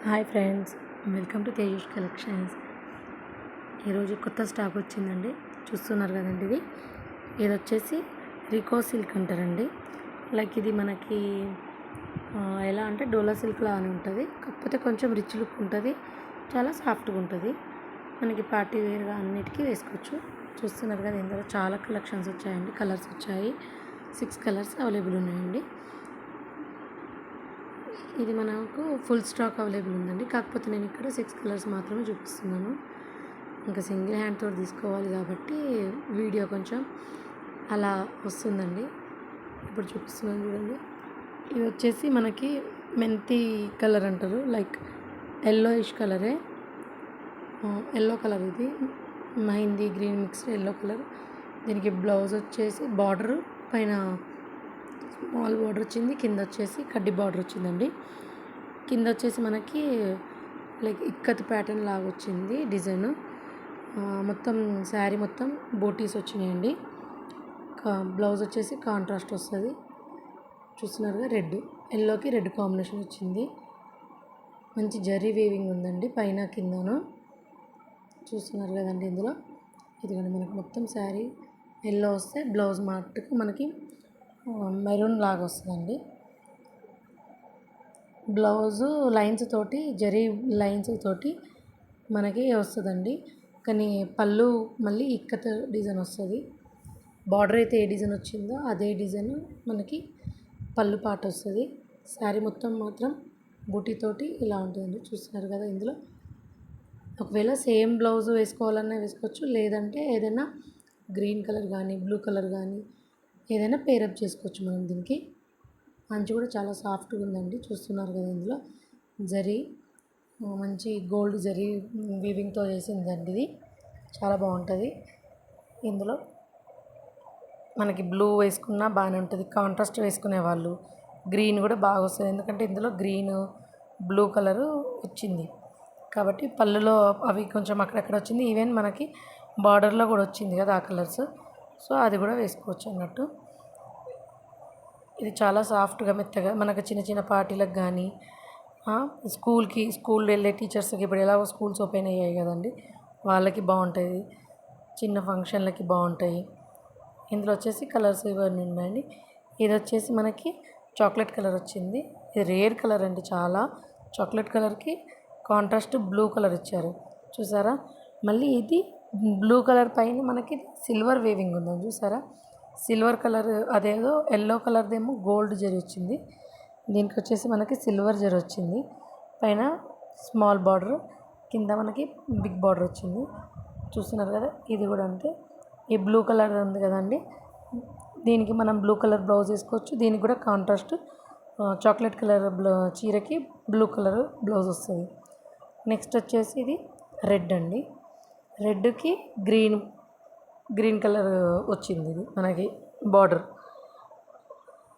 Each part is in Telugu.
Hi friends, welcome to Tejas collections. ఈరోజు కొత్త స్టాక్ వచ్చిందండి. చూస్తున్నారు కదండి, ఇది వచ్చేసి రికో సిల్క్ అంటారండి. లైక్ ఇది మనకి ఎలా అంటే డోలా సిల్క్ లాగానే ఉంటుంది, కాకపోతే కొంచెం రిచ్ లుక్ ఉంటుంది, చాలా సాఫ్ట్గా ఉంటుంది. మనకి పార్టీ వేర్గా అన్నిటికీ వేసుకోవచ్చు. చూస్తున్నారు కదా, ఇందులో చాలా కలెక్షన్స్ వచ్చాయండి, కలర్స్ వచ్చాయి. 6 కలర్స్ అవైలబుల్ ఉన్నాయండి. ఇది మనకు ఫుల్ స్టాక్ అవైలబుల్ ఉందండి, కాకపోతే నేను ఇక్కడ 6 కలర్స్ మాత్రమే చూపిస్తున్నాను. ఇంకా సింగిల్ హ్యాండ్తో తీసుకోవాలి కాబట్టి వీడియో కొంచెం అలా వస్తుందండి. ఇప్పుడు చూపిస్తున్నాను చూడండి. ఇది వచ్చేసి మనకి మెంతి కలర్ అంటారు, లైక్ ఎల్లోయిష్ కలరే, ఎల్లో కలర్. ఇది mehndi green mixed yellow colour. దీనికి బ్లౌజ్ వచ్చేసి బార్డర్ పైన స్మాల్ బార్డర్ వచ్చింది, కింద వచ్చేసి కడ్డీ బార్డర్ వచ్చిందండి. కింద వచ్చేసి మనకి లైక్ ఇక్కత్ ప్యాటర్న్ లాగా వచ్చింది డిజైన్. మొత్తం శారీ మొత్తం బూటీస్ వచ్చినాయండి. బ్లౌజ్ వచ్చేసి కాంట్రాస్ట్ వస్తుంది. చూస్తున్నారుగా, రెడ్ ఎల్లోకి రెడ్ కాంబినేషన్ వచ్చింది. మంచి జరీ వీవింగ్ ఉందండి పైన కిందను. చూస్తున్నారు కదండి, ఇందులో ఇదిగోండి మనకు మొత్తం శారీ ఎల్లో వస్తే బ్లౌజ్ మట్టుకు మనకి మెరూన్ లాగా వస్తుందండి. బ్లౌజు లైన్స్ తోటి, జరీ లైన్స్ తోటి మనకి వస్తుందండి. కానీ పళ్ళు మళ్ళీ ఇక్కత డిజైన్ వస్తుంది. బార్డర్ అయితే ఏ డిజైన్ వచ్చిందో అదే డిజైన్ మనకి పళ్ళు పాట వస్తుంది. శారీ మొత్తం మాత్రం బూటీతోటి ఇలా ఉంటుందండి. చూస్తున్నారు కదా, ఇందులో ఒకవేళ సేమ్ బ్లౌజ్ వేసుకోవాలన్నా వేసుకోవచ్చు, లేదంటే ఏదైనా గ్రీన్ కలర్ కానీ బ్లూ కలర్ కానీ ఏదైనా పేరప్ చేసుకోవచ్చు మనం. దీనికి అంచు కూడా చాలా సాఫ్ట్గా ఉందండి. చూస్తున్నారు కదా, ఇందులో జరీ మంచి గోల్డ్ జరీ వీవింగ్తో చేసిందండి. ఇది చాలా బాగుంటుంది. ఇందులో మనకి బ్లూ వేసుకున్నా బాగానే ఉంటుంది. కాంట్రాస్ట్ వేసుకునే వాళ్ళు గ్రీన్ కూడా బాగా వస్తుంది, ఎందుకంటే ఇందులో గ్రీన్ బ్లూ కలరు వచ్చింది కాబట్టి పళ్ళులో అవి కొంచెం అక్కడక్కడ వచ్చింది. ఈవెన్ మనకి బార్డర్లో కూడా వచ్చింది కదా ఆ కలర్స్, సో అది కూడా వేసుకోవచ్చు అన్నట్టు. ఇది చాలా సాఫ్ట్గా మెత్తగా మనకు చిన్న చిన్న పార్టీలకు కానీ స్కూల్ వెళ్ళే టీచర్స్కి, ఇప్పుడు ఎలాగో స్కూల్స్ ఓపెన్ అయ్యాయి కదండి, వాళ్ళకి బాగుంటుంది. చిన్న ఫంక్షన్లకి బాగుంటాయి. ఇందులో వచ్చేసి కలర్స్ ఇవన్నీ ఉన్నాయండి. ఇది వచ్చేసి మనకి చాక్లెట్ కలర్ వచ్చింది. ఇది రేర్ కలర్ అండి చాలా. చాక్లెట్ కలర్కి కాంట్రాస్ట్ బ్లూ కలర్ ఇచ్చారు, చూసారా. మళ్ళీ ఇది బ్లూ కలర్ పైన మనకి సిల్వర్ వేవింగ్ ఉందని చూసారా. సిల్వర్ కలర్ అదేదో ఎల్లో కలర్దేమో గోల్డ్ జరీ వచ్చింది, దీనికి వచ్చేసి మనకి సిల్వర్ జరీ వచ్చింది. పైన స్మాల్ బార్డర్, కింద మనకి బిగ్ బార్డర్ వచ్చింది. చూస్తున్నారు కదా, ఇది కూడా అంతే. ఈ బ్లూ కలర్ ఉంది కదండి, దీనికి మనం బ్లూ కలర్ బ్లౌజ్ వేసుకోవచ్చు. దీనికి కూడా కాంట్రాస్ట్ చాక్లెట్ కలర్ చీరకి బ్లూ కలర్ బ్లౌజ్ వస్తుంది. నెక్స్ట్ వచ్చేసి ఇది రెడ్ అండి. రెడ్కి గ్రీన్ కలర్ వచ్చింది, ఇది మనకి బార్డర్.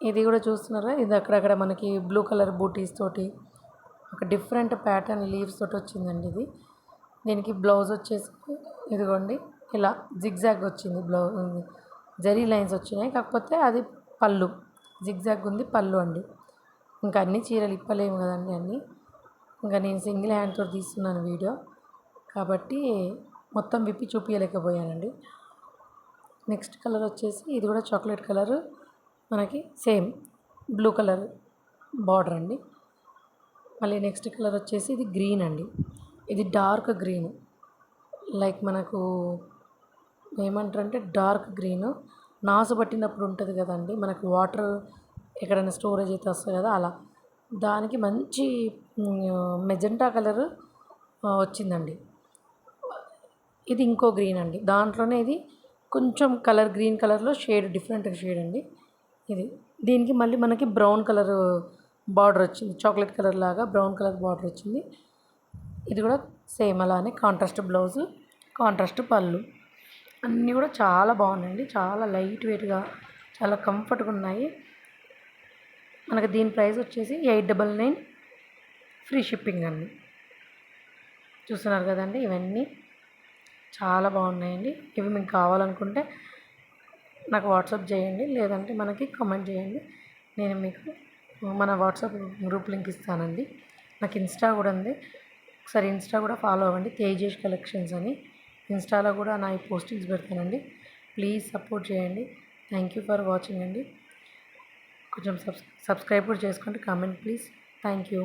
ఇది కూడా చూస్తున్నారా, ఇది అక్కడక్కడ మనకి బ్లూ కలర్ బూటీస్ తోటి ఒక డిఫరెంట్ ప్యాటర్న్ లీవ్స్ తోటి వచ్చిందండి. ఇది దీనికి బ్లౌజ్ వచ్చేసి ఇదిగోండి ఇలా జిగ్జాగ్ వచ్చింది. బ్లౌజ్ జరీ లైన్స్ వచ్చినాయి, కాకపోతే అది పళ్ళు జిగ్జాగ్ ఉంది పళ్ళు అండి. ఇంకా అన్ని చీరలు ఇప్పలేము కదండి అన్నీ. ఇంకా నేను సింగిల్ హ్యాండ్తో తీస్తున్నాను వీడియో కాబట్టి మొత్తం విప్పి చూపించలేకపోయానండి. నెక్స్ట్ కలర్ వచ్చేసి ఇది కూడా చాక్లెట్ కలర్, మనకి సేమ్ బ్లూ కలర్ బార్డర్ అండి. మళ్ళీ నెక్స్ట్ కలర్ వచ్చేసి ఇది గ్రీన్ అండి. ఇది డార్క్ గ్రీన్, లైక్ మనకు ఏమంటారంటే డార్క్ గ్రీన్ నాసు పట్టినప్పుడు ఉంటుంది కదండి, మనకు వాటర్ ఎక్కడైనా స్టోరేజ్ అయితే వస్తుంది కదా, అలా దానికి మంచి మెజెంటా కలర్ వచ్చిందండి. ఇది ఇంకో గ్రీన్ అండి, దాంట్లోనే ఇది కొంచెం కలర్ గ్రీన్ కలర్లో షేడ్ డిఫరెంట్ షేడ్ అండి ఇది. దీనికి మళ్ళీ మనకి బ్రౌన్ కలర్ బార్డర్ వచ్చింది, చాక్లెట్ కలర్ లాగా బ్రౌన్ కలర్ బార్డర్ వచ్చింది. ఇది కూడా సేమ్ అలానే కాంట్రాస్ట్ బ్లౌజు, కాంట్రాస్ట్ పళ్ళు. అన్నీ కూడా చాలా బాగున్నాయండి, చాలా లైట్ వెయిట్గా చాలా కంఫర్ట్గా ఉన్నాయి. మనకి దీని ప్రైస్ వచ్చేసి 899 ఫ్రీ షిప్పింగ్ అండి. చూస్తున్నారు కదండి, ఇవన్నీ చాలా బాగున్నాయండి. ఇవి మీకు కావాలనుకుంటే నాకు వాట్సాప్ చేయండి, లేదంటే మనకి కామెంట్ చేయండి. నేను మీకు మన వాట్సాప్ గ్రూప్ లింక్ ఇస్తానండి. నాకు ఇన్స్టా కూడా ఉంది, ఒకసారి ఇన్స్టా కూడా ఫాలో అవ్వండి, తేజేష్ కలెక్షన్స్ అని. ఇన్స్టాలో కూడా నా ఈ పోస్టింగ్స్ పెడతానండి. ప్లీజ్ సపోర్ట్ చేయండి. థ్యాంక్ యూ ఫర్ వాచింగ్ అండి. కొంచెం సబ్స్క్రైబ్ కూడా చేసుకోండి. Comment please. Thank you.